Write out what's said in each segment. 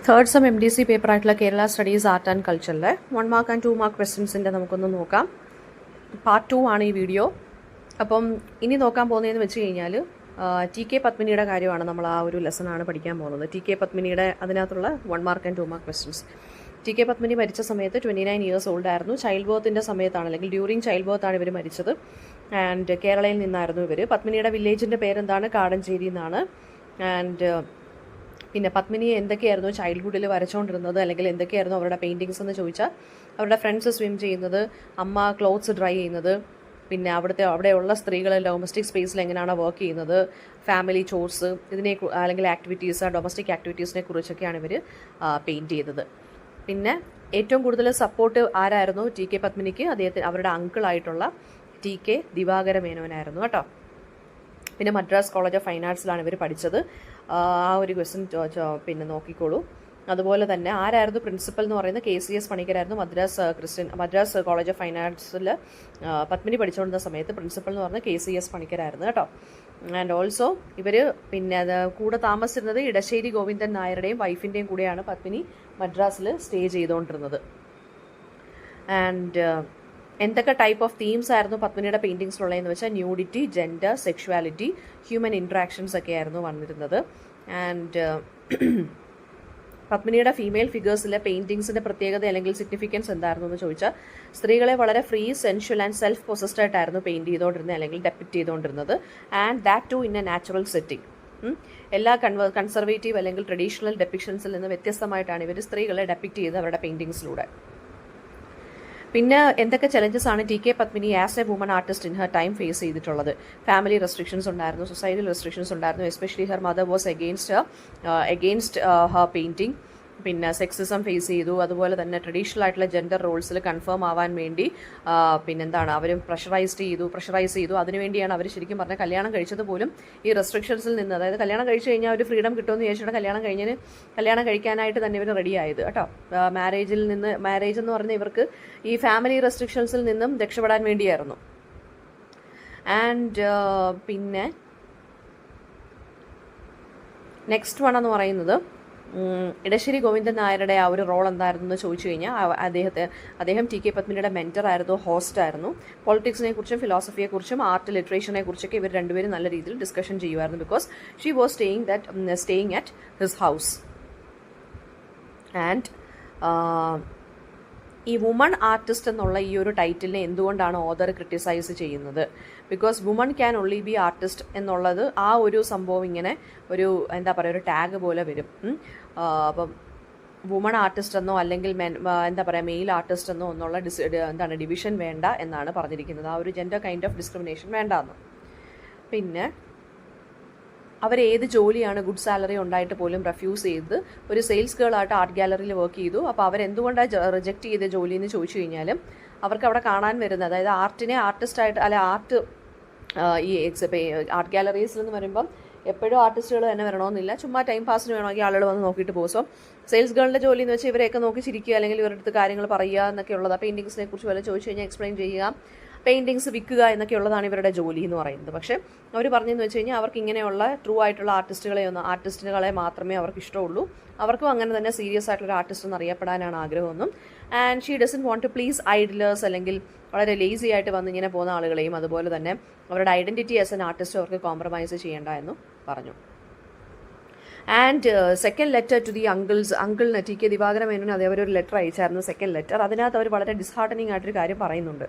Third sem MDC പേപ്പറായിട്ടുള്ള Kerala studies art and കൾച്ചറിലെ 1 mark and 2 mark ക്വസ്റ്റ്യൻസിൻ്റെ നമുക്കൊന്ന് നോക്കാം. പാർട്ട് 2 ആണ് ഈ വീഡിയോ. അപ്പം ഇനി നോക്കാൻ പോകുന്നതെന്ന് വെച്ച് കഴിഞ്ഞാൽ TK പത്മിനിയുടെ കാര്യമാണ്. നമ്മൾ ആ ഒരു ലെസണാണ് പഠിക്കാൻ പോകുന്നത്. TK പത്മിനിയുടെ അതിനകത്തുള്ള 1 mark and 2 mark questions. TK Padmini മരിച്ച സമയത്ത് 29 ഇയേഴ്സ് ഓൾഡ് ആയിരുന്നു. ചൈൽഡ് ബർത്തിൻ്റെ സമയത്താണ്, അല്ലെങ്കിൽ ഡ്യൂറിങ് ചൈൽഡ് ബർത്താണ് ഇവർ മരിച്ചത്. ആൻഡ് കേരളയിൽ നിന്നായിരുന്നു ഇവർ. പത്മിനിയുടെ വില്ലേജിൻ്റെ പേരെന്താണ്? കാടഞ്ചേരി എന്നാണ്. ആൻഡ് പിന്നെ പത്മിനി എന്തൊക്കെയായിരുന്നു ചൈൽഡ്ഹുഡിൽ വരച്ചുകൊണ്ടിരുന്നത്, അല്ലെങ്കിൽ എന്തൊക്കെയായിരുന്നു അവരുടെ പെയിൻറ്റിങ്സ് എന്ന് ചോദിച്ചാൽ, അവരുടെ ഫ്രണ്ട്സ് സ്വിം ചെയ്യുന്നത്, അമ്മ ക്ലോത്ത്സ് ഡ്രൈ ചെയ്യുന്നത്, പിന്നെ അവിടെയുള്ള സ്ത്രീകൾ ഡൊമസ്റ്റിക് സ്പേസിൽ എങ്ങനെയാണ് വർക്ക് ചെയ്യുന്നത്, ഫാമിലി ചോർസ്, അല്ലെങ്കിൽ ആക്ടിവിറ്റീസ്, ഡൊമസ്റ്റിക് ആക്ടിവിറ്റീസിനെ കുറിച്ചൊക്കെയാണ് ഇവർ പെയിൻറ്റ് ചെയ്തത്. പിന്നെ ഏറ്റവും കൂടുതൽ സപ്പോർട്ട് ആരായിരുന്നു TK പത്മിനിക്ക്? അവരുടെ അങ്കിളായിട്ടുള്ള TK ദിവാകര മേനോനായിരുന്നു കേട്ടോ. പിന്നെ മദ്രാസ് കോളേജ് ഓഫ് ഫൈൻ ആർട്സിലാണ് ഇവർ പഠിച്ചത്. ആ ഒരു ക്വസ്റ്റ്യൻ പിന്നെ നോക്കിക്കോളൂ. അതുപോലെ തന്നെ ആരായിരുന്നു പ്രിൻസിപ്പൽ എന്ന് പറയുന്നത്? KCS പണിക്കരായിരുന്നു. മദ്രാസ് കോളേജ് ഓഫ് ഫൈൻ ആർട്സിൽ പത്മിനി പഠിച്ചുകൊണ്ടിരുന്ന സമയത്ത് പ്രിൻസിപ്പൽ എന്ന് പറഞ്ഞാൽ KCS പണിക്കരായിരുന്നു കേട്ടോ. ആൻഡ് ഓൾസോ ഇവർ പിന്നെ കൂടെ താമസിച്ചിരുന്നത് ഇടശ്ശേരി ഗോവിന്ദൻ നായരുടെയും വൈഫിൻ്റെയും കൂടെയാണ് പത്മിനി മദ്രാസിൽ സ്റ്റേ ചെയ്തുകൊണ്ടിരുന്നത്. ആൻഡ് എന്തൊക്കെ ടൈപ്പ് ഓഫ് തീംസ് ആയിരുന്നു പത്മിനിയുടെ പെയിൻറ്റിങ്സിലുള്ളതെന്ന് വെച്ചാൽ nudity, gender, sexuality, human interactions ഒക്കെ ആയിരുന്നു വന്നിരുന്നത്. ആൻഡ് പത്മിനിയുടെ ഫീമെയിൽ ഫിഗേഴ്സിലെ പെയിൻറ്റിങ്സിൻ്റെ പ്രത്യേകത അല്ലെങ്കിൽ സിഗ്നിഫിക്കൻസ് എന്തായിരുന്നു എന്ന് ചോദിച്ചാൽ, സ്ത്രീകളെ വളരെ free, sensual and self possessed ആയിട്ടായിരുന്നു പെയിൻറ്റ് ചെയ്തുകൊണ്ടിരുന്നത്, അല്ലെങ്കിൽ ഡെപ്പിക്റ്റ് ചെയ്തുകൊണ്ടിരുന്നത്. And that too in a natural setting. എല്ലാ കൺസർവേറ്റീവ് അല്ലെങ്കിൽ ട്രഡീഷണൽ ഡെപ്പിക്ഷൻസിൽ നിന്ന് വ്യത്യസ്തമായിട്ടാണ് ഇവർ സ്ത്രീകളെ ഡെപ്പിക്റ്റ് ചെയ്ത് അവരുടെ പെയിൻറ്റിങ്സിലൂടെ. പിന്നെ എന്തൊക്കെ ചലഞ്ചസ് ആണ് TK Padmini as a woman artist in her time face ചെയ്തിട്ടുള്ളത്? ഫാമിലി റെസ്ട്രിക്ഷൻസ് ഉണ്ടായിരുന്നു, സൊസൈറ്റൽ റെസ്ട്രിക്ഷൻസ് ഉണ്ടായിരുന്നു. Especially her mother was against her painting. പിന്നെ സെക്സിസം ഫേസ് ചെയ്തു. അതുപോലെ തന്നെ ട്രഡീഷണൽ ആയിട്ടുള്ള ജെൻഡർ റോൾസിൽ കൺഫേം ആവാൻ വേണ്ടി പിന്നെന്താണ് അവരും പ്രഷറൈസ് ചെയ്തു. അതിനുവേണ്ടിയാണ് അവർ ശരിക്കും പറഞ്ഞാൽ കല്യാണം കഴിച്ചത് പോലും ഈ റെസ്ട്രിക്ഷൻസിൽ നിന്ന്. അതായത് കല്യാണം കഴിച്ചു കഴിഞ്ഞാൽ ഒരു ഫ്രീഡം കിട്ടുമെന്ന് വിചാരിച്ചിട്ട് കല്യാണം കഴിക്കാനായിട്ട് തന്നെ ഇവർ റെഡി ആയത് കേട്ടോ. മാരേജ് എന്ന് പറഞ്ഞാൽ ഇവർക്ക് ഈ ഫാമിലി റെസ്ട്രിക്ഷൻസിൽ നിന്നും രക്ഷപ്പെടാൻ വേണ്ടിയായിരുന്നു. ആൻഡ് പിന്നെ നെക്സ്റ്റ് വൺ എന്ന് പറയുന്നത് ഇടശ്ശേരി ഗോവിന്ദൻ നായരുടെ ആ ഒരു റോൾ എന്തായിരുന്നു എന്ന് ചോദിച്ചു കഴിഞ്ഞാൽ, അദ്ദേഹം TK പത്മിനിയുടെ മെൻറ്റർ ആയിരുന്നു, ഹോസ്റ്റ് ആയിരുന്നു. പൊളിറ്റിക്സിനെ കുറിച്ചും ഫിലോസഫിയെക്കുറിച്ചും ആർട്ട് ലിറ്ററേച്ചറിനെ കുറിച്ചൊക്കെ ഇവർ രണ്ടുപേരും നല്ല രീതിയിൽ ഡിസ്കഷൻ ചെയ്യുമായിരുന്നു. Because she was staying at his house. And ഈ വുമൺ ആർട്ടിസ്റ്റ് എന്നുള്ള ഈ ഒരു ടൈറ്റിലിനെ എന്തുകൊണ്ടാണ് ഓതർ ക്രിട്ടിസൈസ് ചെയ്യുന്നത്? Because woman can only B artist എന്നുള്ളത് ആ ഒരു സംഭവം ഇങ്ങനെ ഒരു ഒരു ടാഗ് പോലെ വരും. അപ്പം വുമൺ ആർട്ടിസ്റ്റ് എന്നോ അല്ലെങ്കിൽ മെയിൽ ആർട്ടിസ്റ്റ് എന്നോ എന്നുള്ള ഡിവിഷൻ വേണ്ട എന്നാണ് പറഞ്ഞിരിക്കുന്നത്. ആ ഒരു ജെൻഡർ കൈൻഡ് ഓഫ് ഡിസ്ക്രിമിനേഷൻ വേണ്ട എന്ന്. പിന്നെ അവരേത് ജോലിയാണ് ഗുഡ് സാലറി ഉണ്ടായിട്ട് പോലും റെഫ്യൂസ് ചെയ്ത് ഒരു സെയിൽസ് ഗേൾ ആയിട്ട് ആർട്ട് ഗാലറിയിൽ വർക്ക് ചെയ്തു. അപ്പോൾ അവരെന്തുകൊണ്ടാണ് റിജക്റ്റ് ചെയ്ത ജോലി എന്ന് ചോദിച്ചു കഴിഞ്ഞാലും, അവർക്ക് അവിടെ കാണാൻ വരുന്നത്, അതായത് ആർട്ടിനെ ആർട്ടിസ്റ്റായിട്ട് ആർട്ട് ഈ ആർട്ട് ഗാലറീസിൽ എന്ന് പറയുമ്പം എപ്പോഴും ആർട്ടിസ്റ്റുകൾ തന്നെ വരണമെന്നില്ല. ചുമ്മാ ടൈം പാസിന് വേണമെങ്കിൽ ആളുകൾ വന്ന് നോക്കിയിട്ട് പോകും. സോ സെയിൽസ് ഗേളിൻ്റെ ജോലി എന്ന് വെച്ചാൽ ഇവരെയൊക്കെ നോക്കി ചിരിക്കുക, അല്ലെങ്കിൽ ഇവരുടെ അടുത്ത് കാര്യങ്ങൾ പറയുക എന്നൊക്കെ ഉള്ളത്. പെയിൻറ്റിങ്സിനെ കുറിച്ച് വല്ല ചോദിച്ചു കഴിഞ്ഞാൽ എക്സ്പ്ലെയിൻ ചെയ്യുക, പെയിൻറ്റിങ്സ് വിൽക്കുക എന്നൊക്കെ ഉള്ളതാണ് ഇവരുടെ ജോലി എന്ന് പറയുന്നത്. പക്ഷേ അവർ പറഞ്ഞതെന്ന് വെച്ച് കഴിഞ്ഞാൽ അവർക്ക് ഇങ്ങനെയുള്ള ട്രൂ ആയിട്ടുള്ള ആർട്ടിസ്റ്റുകളെ മാത്രമേ അവർക്ക് ഇഷ്ടമുള്ളൂ. അവർക്കും അങ്ങനെ തന്നെ സീരിയസ് ആയിട്ടുള്ള ആർട്ടിസ്റ്റ് എന്ന് അറിയപ്പെടാനാണ് ആഗ്രഹമൊന്നും. And she doesn't want to please idlers, അല്ലെങ്കിൽ വളരെ ലേസി ആയിട്ട് വന്ന് ഇങ്ങനെ പോകുന്ന ആളുകളെയും, അതുപോലെ തന്നെ അവരുടെ ഐഡൻറ്റിറ്റി ആസ് എൻ ആർട്ടിസ്റ്റ് അവർക്ക് കോംപ്രമൈസ് ചെയ്യേണ്ട എന്നും പറഞ്ഞു. And second letter to the അങ്കിളിന് TK ദിവാകര മേനോന് അതേപോലെ ഒരു ലെറ്റർ അയച്ചായിരുന്നു, സെക്കൻഡ് ലെറ്റർ. അതിനകത്ത് അവർ വളരെ ഡിസ്ഹാർട്ടനിങ് ആയിട്ടൊരു കാര്യം പറയുന്നുണ്ട്.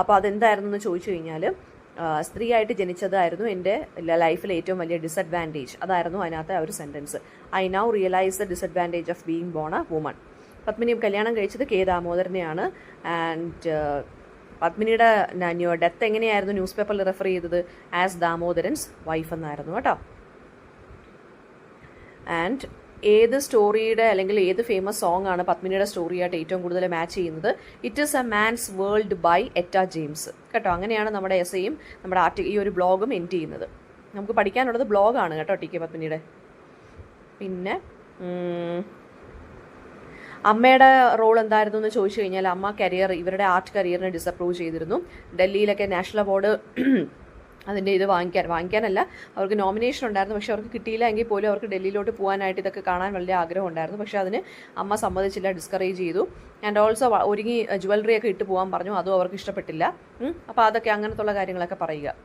അപ്പോൾ അതെന്തായിരുന്നു എന്ന് ചോദിച്ചു കഴിഞ്ഞാൽ, സ്ത്രീയായിട്ട് ജനിച്ചതായിരുന്നു എൻ്റെ ലൈഫിലെ ഏറ്റവും വലിയ ഡിസഡ്വാൻറ്റേജ്. അതായിരുന്നു അതിനകത്ത് ആ ഒരു sentence. I now realise the disadvantage of being bone A woman. Padmini കല്യാണം കഴിച്ചത് K ദാമോദരനെയാണ്. ആൻഡ് പത്മിനിയുടെ ഡെത്ത് എങ്ങനെയായിരുന്നു ന്യൂസ് പേപ്പറിൽ റെഫർ ചെയ്തത്? ആസ് ദാമോദരൻസ് വൈഫ് എന്നായിരുന്നു കേട്ടോ. ആൻഡ് ഏത് സ്റ്റോറിയുടെ അല്ലെങ്കിൽ ഏത് ഫേമസ് സോങ് ആണ് പത്മിനിയുടെ സ്റ്റോറിയായിട്ട് ഏറ്റവും കൂടുതൽ മാച്ച് ചെയ്യുന്നത്? It is a man's world by Etta James കേട്ടോ. അങ്ങനെയാണ് നമ്മുടെ എസ്സേയും നമ്മുടെ ഈ ഒരു ബ്ലോഗും എൻഡ് ചെയ്യുന്നത്. നമുക്ക് പഠിക്കാനുള്ളത് ബ്ലോഗാണ് കേട്ടോ TK പത്മിനിയുടെ. പിന്നെ അമ്മയുടെ റോൾ എന്തായിരുന്നു എന്ന് ചോദിച്ചു കഴിഞ്ഞാൽ, അമ്മ ഇവരുടെ ആർട്ട് കരിയറിനെ ഡിസപ്രൂവ് ചെയ്തിരുന്നു. ഡൽഹിയിലൊക്കെ നാഷണൽ അവാർഡ് അതിൻ്റെ ഇത് വാങ്ങിക്കാനല്ല, അവർക്ക് നോമിനേഷൻ ഉണ്ടായിരുന്നു, പക്ഷേ അവർക്ക് കിട്ടിയില്ല എങ്കിൽ പോലും അവർക്ക് ഡൽഹിയിലോട്ട് പോകാനായിട്ട് ഇതൊക്കെ കാണാൻ വലിയ ആഗ്രഹം ഉണ്ടായിരുന്നു. പക്ഷേ അതിന് അമ്മ സമ്മതിച്ചില്ല, ഡിസ്കറേജ് ചെയ്തു. ആൻഡ് ഓൾസോ ഒരുങ്ങി ജ്വല്ലറി ഒക്കെ ഇട്ട് പോകാൻ പറഞ്ഞു, അതും അവർക്ക് ഇഷ്ടപ്പെട്ടില്ല. അപ്പോൾ അതൊക്കെ അങ്ങനത്തുള്ള കാര്യങ്ങളൊക്കെ പറയുക.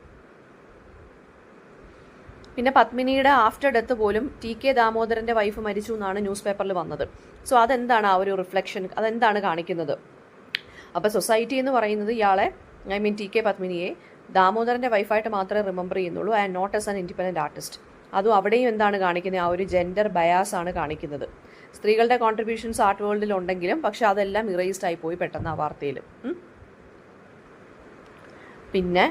പിന്നെ പത്മിനിയുടെ ആഫ്റ്റർ ഡെത്ത് പോലും TK ദാമോദരൻ്റെ വൈഫ് മരിച്ചു എന്നാണ് ന്യൂസ് പേപ്പറിൽ വന്നത്. സോ അതെന്താണ് ആ ഒരു റിഫ്ലക്ഷൻ, അതെന്താണ് കാണിക്കുന്നത്? അപ്പോൾ സൊസൈറ്റി എന്ന് പറയുന്നത് ഇയാളെ, TK പത്മിനിയെ ദാമോദരൻ്റെ വൈഫായിട്ട് മാത്രമേ റിമെമ്പർ ചെയ്യുന്നുള്ളൂ, and not as an independent artist. അതും അവിടെയും എന്താണ് കാണിക്കുന്നത്? ആ ഒരു ജെൻഡർ ബയാസ് ആണ് കാണിക്കുന്നത്. സ്ത്രീകളുടെ കോൺട്രിബ്യൂഷൻസ് ആർട്ട് വേൾഡിൽ ഉണ്ടെങ്കിലും പക്ഷെ അതെല്ലാം ഇറേസ്ഡ് ആയി പോയി പെട്ടെന്ന് ആ വാർത്തയിൽ. പിന്നെ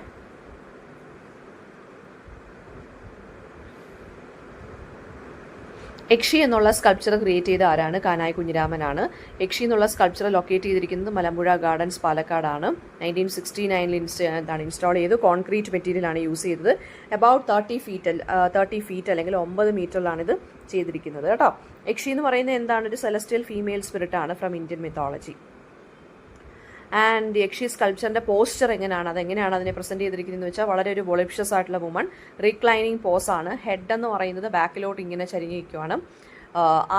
യക്ഷി എന്നുള്ള സ്കൾപ്ചർ ക്രിയേറ്റ് ചെയ്ത ആരാണ്? കാനായി കുഞ്ഞിരാമനാണ്. യക്ഷി എന്നുള്ള സ്കൾപ്ചർ ലൊക്കേറ്റ് ചെയ്തിരിക്കുന്നത് മലമ്പുഴ ഗാർഡൻസ് പാലക്കാടാണ്. 1969 ഇൻസ്റ്റാൾ ചെയ്തു. കോൺക്രീറ്റ് മെറ്റീരിയലാണ് യൂസ് ചെയ്തത്. അബൌട്ട് 30 ഫീറ്റ് അല്ലെങ്കിൽ 9 മീറ്ററിലാണ് ഇത് ചെയ്തിരിക്കുന്നത് കേട്ടോ. യക്ഷി എന്ന് പറയുന്നത് എന്താണ്? ഒരു സെലസ്റ്റിയൽ ഫീമെയിൽ സ്പിരിറ്റ് ആണ് from Indian mythology. And Yakshi സ്കൾപ്ചറിൻ്റെ posture എങ്ങനെയാണ്, അതെങ്ങനെയാണ് അതിനെ പ്രസൻറ്റ് ചെയ്തിരിക്കുന്നതെന്ന് വെച്ചാൽ വളരെ ഒരു വോളിപ്ഷ്യസ് ആയിട്ടുള്ള വുമൺ, റീക്ലൈനിങ് പോസാണ്. ഹെഡ് എന്ന് പറയുന്നത് ബാക്കിലോട്ട് ഇങ്ങനെ ചരിഞ്ഞിരിക്കുകയാണ്.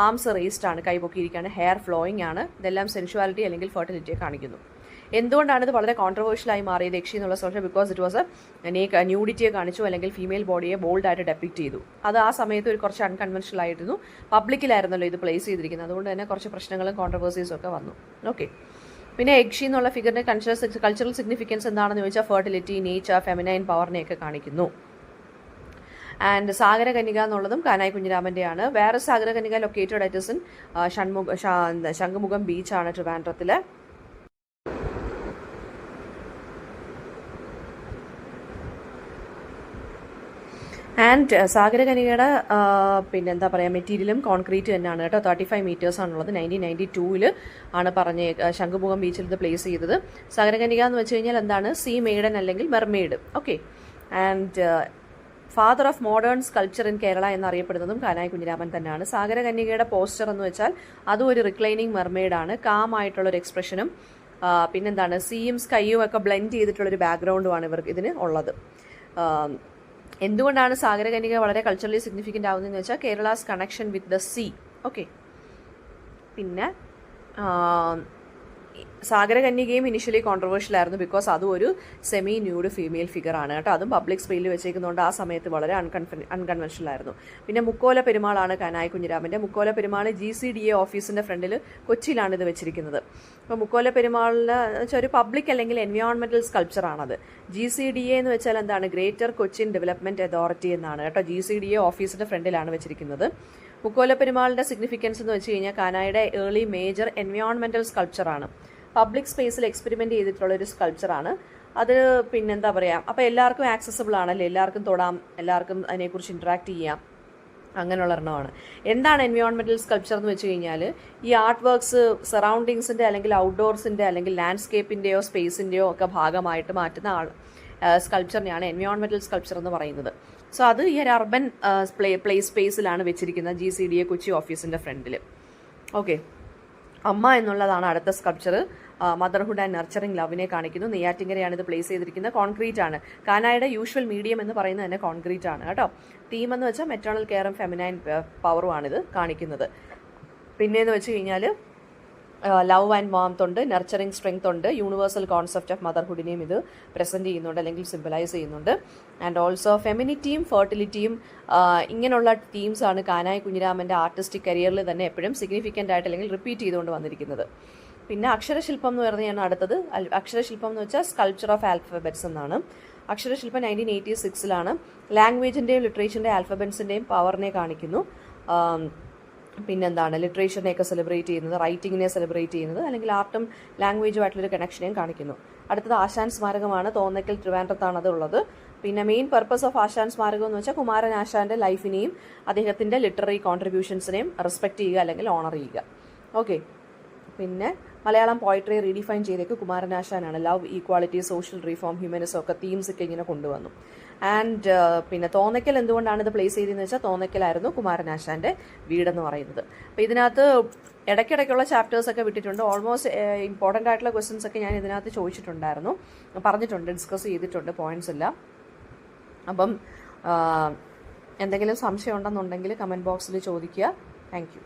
ആംസ് റേസ്ഡ് ആണ്, കൈപൊക്കിയിരിക്കുകയാണ്. ഹെയർ ഫ്ലോയിങ് ആണ്. ഇതെല്ലാം സെൻഷ്വാലിറ്റി അല്ലെങ്കിൽ ഫെർട്ടിലിറ്റിയെ കാണിക്കുന്നു. എന്തുകൊണ്ടാണ് ഇത് വളരെ കോൺട്രവേഴ്ഷ്യലായി മാറിയത് യക്ഷി എന്നുള്ള സോഷ്യൽ? ബിക്കോസ് ഇറ്റ് വാസ് ന്യൂഡിറ്റിയെ കാണിച്ചു, അല്ലെങ്കിൽ ഫീമെയിൽ ബോഡിയെ ബോൾഡായിട്ട് ഡെപ്പിക്റ്റ് ചെയ്തു. അത് ആ സമയത്ത് ഒരു കുറച്ച് അൺകൺവെൻഷണൽ ആയിരുന്നു. പബ്ലിക്കിലായിരുന്നല്ലോ ഇത് പ്ലേസ് ചെയ്തിരിക്കുന്നത്. അതുകൊണ്ട് തന്നെ കുറച്ച് പ്രശ്നങ്ങളും കോൺട്രവേഴ്സീസും ഒക്കെ വന്നു. ഓക്കെ. പിന്നെ യക്ഷി എന്നുള്ള ഫിഗറിൻ്റെ കൾച്ചറൽ സിഗ്നിഫിക്കൻസ് എന്താണെന്ന് ചോദിച്ചാൽ ഫെർട്ടിലിറ്റി, നേച്ചർ, ഫെമിനൈൻ പവറിനെയൊക്കെ കാണിക്കുന്നു. ആൻഡ് സാഗരകന്യക എന്നുള്ളതും കാനായി കുഞ്ഞിരാമൻ്റെയാണ്. വേറെ Sagarakanyaka located at in Shankhumukham ബീച്ചാണ് ട്രിവാൻഡ്രത്തിൽ. ആൻഡ് സാഗരകനികയുടെ പിന്നെന്താ പറയുക, മെറ്റീരിയലും കോൺക്രീറ്റ് തന്നെയാണ് കേട്ടോ. 35 മീറ്റേഴ്സ് ആണുള്ളത്. 1992 ആണ് പറഞ്ഞ ശംഖുമുഖം ബീച്ചിൽ ഇത് പ്ലേസ് ചെയ്തത്. സാഗരകനിക എന്ന് വെച്ച് കഴിഞ്ഞാൽ എന്താണ്? സീ മെയ്ഡൻ അല്ലെങ്കിൽ mermaid. Okay. And father of modern sculpture in Kerala എന്നറിയപ്പെടുന്നതും കാനായി കുഞ്ഞിരാമൻ തന്നെയാണ്. സാഗരകന്യകയുടെ പോസ്റ്റർ എന്ന് വെച്ചാൽ അതും ഒരു റിക്ലൈനിങ് മെർമെയ്ഡാണ്. കാമായിട്ടുള്ളൊരു എക്സ്പ്രഷനും പിന്നെന്താണ് സീയും സ്കൈയും ഒക്കെ ബ്ലെൻഡ് ചെയ്തിട്ടുള്ളൊരു ബാക്ക്ഗ്രൗണ്ടുമാണ് ഇവർക്ക് ഇതിന് ഉള്ളത്. എന്തുകൊണ്ടാണ് സാഗരകന്യക വളരെ കൾച്ചറലി സിഗ്നിഫിക്കൻ്റ് ആവുന്നതെന്ന് വെച്ചാൽ Kerala's connection with the sea. Okay. പിന്നെ സാഗരകന്യകയും ഇനിഷ്യലി കോൺട്രവേഴ്ഷ്യൽ ആയിരുന്നു, ബിക്കോസ് അതും ഒരു സെമി ന്യൂഡ് ഫീമെയിൽ ഫിഗർ ആണ് കേട്ടോ. അതും പബ്ലിക് സ്പേസിൽ വെച്ചേക്കുന്നതുകൊണ്ട് ആ സമയത്ത് വളരെ അൺകൺവെൻഷണൽ ആയിരുന്നു. പിന്നെ മുക്കോല പെരുമാളാണ് കാനായി കുഞ്ഞിരാമൻ്റെ. മുക്കോല പെരുമാൾ GCDA ഓഫീസിൻ്റെ ഫ്രണ്ടിൽ കൊച്ചിയിലാണ് ഇത് വെച്ചിരിക്കുന്നത്. അപ്പോൾ മുക്കോല പെരുമാളിന് വെച്ചാൽ ഒരു പബ്ലിക് അല്ലെങ്കിൽ എൻവയോൺമെൻറ്റൽ സ്കൾപ്ചറാണത്. GCDA എന്ന് വെച്ചാൽ എന്താണ്? ഗ്രേറ്റർ കൊച്ചിൻ ഡെവലപ്മെൻറ്റ് അതോറിറ്റി എന്നാണ് കേട്ടോ. GCDA ഓഫീസിൻ്റെ ഫ്രണ്ടിലാണ് വെച്ചിരിക്കുന്നത്. മുക്കോല പെരുമാളിൻ്റെ സിഗ്നിഫിക്കൻസ് എന്ന് വെച്ച് കഴിഞ്ഞാൽ കാനായുടെ ഏർലി മേജർ എൻവയോൺമെൻറ്റൽ സ്കൾപ്ചറാണ്. പബ്ലിക് സ്പേസിൽ എക്സ്പെരിമെൻ്റ് ചെയ്തിട്ടുള്ള ഒരു സ്കൾപ്ചറാണ് അത്. പിന്നെന്താ പറയുക, അപ്പോൾ എല്ലാവർക്കും ആക്സസിബിൾ ആണല്ലോ, എല്ലാവർക്കും തൊടാം, എല്ലാവർക്കും അതിനെക്കുറിച്ച് ഇൻട്രാക്ട് ചെയ്യാം, അങ്ങനെയുള്ള ഒരെണ്ണമാണ്. എന്താണ് എൻവയോൺമെൻറ്റൽ സ്കൾപ്ചർ എന്ന് വെച്ച് കഴിഞ്ഞാൽ ഈ ആർട്ട് വർക്ക്സ് സറൗണ്ടിങ്സിൻ്റെ അല്ലെങ്കിൽ ഔട്ട്ഡോർസിൻ്റെ അല്ലെങ്കിൽ ലാൻഡ്സ്കേപ്പിൻ്റെയോ സ്പേസിൻ്റെയോ ഒക്കെ ഭാഗമായിട്ട് മാറ്റുന്ന സ്കൾപ്ചറിനെയാണ് എൻവയോൺമെൻറ്റൽ സ്കൾപ്ചർ എന്ന് പറയുന്നത്. സോ അത് ഈ ഒരു അർബൻ പ്ലേ സ്പേസിലാണ് വെച്ചിരിക്കുന്നത്, GCDA കൊച്ചി ഓഫീസിൻ്റെ ഫ്രണ്ടിൽ. ഓക്കെ. അമ്മ എന്നുള്ളതാണ് അടുത്ത സ്കൾപ്ചർ. മദർഹുഡ് ആൻഡ് നർച്ചറിങ് ലവിനെ കാണിക്കുന്നു. നെയ്യാറ്റിങ്കരയാണ് ഇത് പ്ലേസ് ചെയ്തിരിക്കുന്നത്. കോൺക്രീറ്റ് ആണ്. കാനായുടെ യൂഷ്വൽ മീഡിയം എന്ന് പറയുന്നത് തന്നെ കോൺക്രീറ്റ് ആണ് കേട്ടോ. തീം എന്ന് വെച്ചാൽ മെറ്റേണൽ കെയറും ഫെമിനൈൻ പവറുമാണ് ഇത് കാണിക്കുന്നത്. പിന്നെയെന്ന് വെച്ച് കഴിഞ്ഞാൽ ലവ് ആൻഡ് വാംത്ത് ഉണ്ട്, നർച്ചറിങ് സ്ട്രെങ്ത് ഉണ്ട്, യൂണിവേഴ്സൽ കോൺസെപ്റ്റ് ഓഫ് മദർഹുഡിനെയും ഇത് പ്രസൻറ്റ് ചെയ്യുന്നുണ്ട് അല്ലെങ്കിൽ സിംബലൈസ് ചെയ്യുന്നുണ്ട്. ആൻഡ് ഓൾസോ ഫെമിനിറ്റിയും ഫെർട്ടിലിറ്റിയും ഇങ്ങനെയുള്ള തീംസാണ് കാനായി കുഞ്ഞിരാമൻ്റെ ആർട്ടിസ്റ്റിക് കരിയറിൽ തന്നെ എപ്പോഴും സിഗ്നിഫിക്കൻ്റ് ആയിട്ട് അല്ലെങ്കിൽ റിപ്പീറ്റ് ചെയ്തുകൊണ്ട് വന്നിരിക്കുന്നത്. പിന്നെ അക്ഷരശില്പം എന്ന് പറഞ്ഞാണ് അടുത്തത്. അക്ഷരശില്പം എന്ന് വെച്ചാൽ സ്കൾപ്ചർ ഓഫ് ആൽഫബറ്റ്സ് എന്നാണ്. അക്ഷരശില്പം 1986 ലാംഗ്വേജിൻ്റെയും ലിറ്ററേച്ചറിൻ്റെയും ആൽഫബറ്റ്സിൻ്റെയും പവറിനെ കാണിക്കുന്നു. പിന്നെന്താണ് ലിറ്ററേച്ചറിനെയൊക്കെ സെലിബ്രേറ്റ് ചെയ്യുന്നത്, റൈറ്റിങ്ങിനെ സെലിബ്രേറ്റ് ചെയ്യുന്നത്, അല്ലെങ്കിൽ ആർട്ടും ലാംഗ്വേജുമായിട്ടുള്ളൊരു കണക്ഷനെയും കാണിക്കുന്നു. അടുത്തത് ആശാൻ സ്മാരകമാണ്. തോന്നയ്ക്കൽ ട്രിവാൻഡ്രത്താണ് അത് ഉള്ളത്. പിന്നെ മെയിൻ പർപ്പസ് ഓഫ് ആശാൻ സ്മാരകം എന്ന് വെച്ചാൽ കുമാരൻ ആശാൻ്റെ ലൈഫിനെയും അദ്ദേഹത്തിൻ്റെ ലിറ്റററി കോൺട്രിബ്യൂഷൻസിനെയും റെസ്പെക്റ്റ് ചെയ്യുക അല്ലെങ്കിൽ ഓണർ ചെയ്യുക. ഓക്കെ. പിന്നെ മലയാളം പോയിട്രി റീഡിഫൈൻ ചെയ്തേക്ക് കുമാരനാശാനാണ്. Love, equality, social reform, humanism ഒക്കെ തീംസ് ഒക്കെ ഇങ്ങനെ കൊണ്ടുവന്നു. ആൻഡ് പിന്നെ തോന്നയ്ക്കൽ എന്തുകൊണ്ടാണ് ഇത് പ്ലേസ് ചെയ്തതെന്ന് വെച്ചാൽ തോന്നയ്ക്കലായിരുന്നു കുമാരനാശാൻ്റെ വീടെന്ന് പറയുന്നത്. അപ്പോൾ ഇതിനകത്ത് ഇടയ്ക്കിടയ്ക്കുള്ള ചാപ്റ്റേഴ്സൊക്കെ വിട്ടിട്ടുണ്ട്. ഓൾമോസ്റ്റ് ഇമ്പോർട്ടൻ്റ് ആയിട്ടുള്ള ക്വസ്റ്റ്യൻസ് ഒക്കെ ഞാൻ ഇതിനകത്ത് ചോദിച്ചിട്ടുണ്ടായിരുന്നു, പറഞ്ഞിട്ടുണ്ട്, ഡിസ്കസ് ചെയ്തിട്ടുണ്ട്, പോയിന്റ്സ് എല്ലാം. അപ്പം എന്തെങ്കിലും സംശയം ഉണ്ടെന്നുണ്ടെങ്കിൽ കമൻറ്റ് ബോക്സിൽ ചോദിക്കുക. Thank you.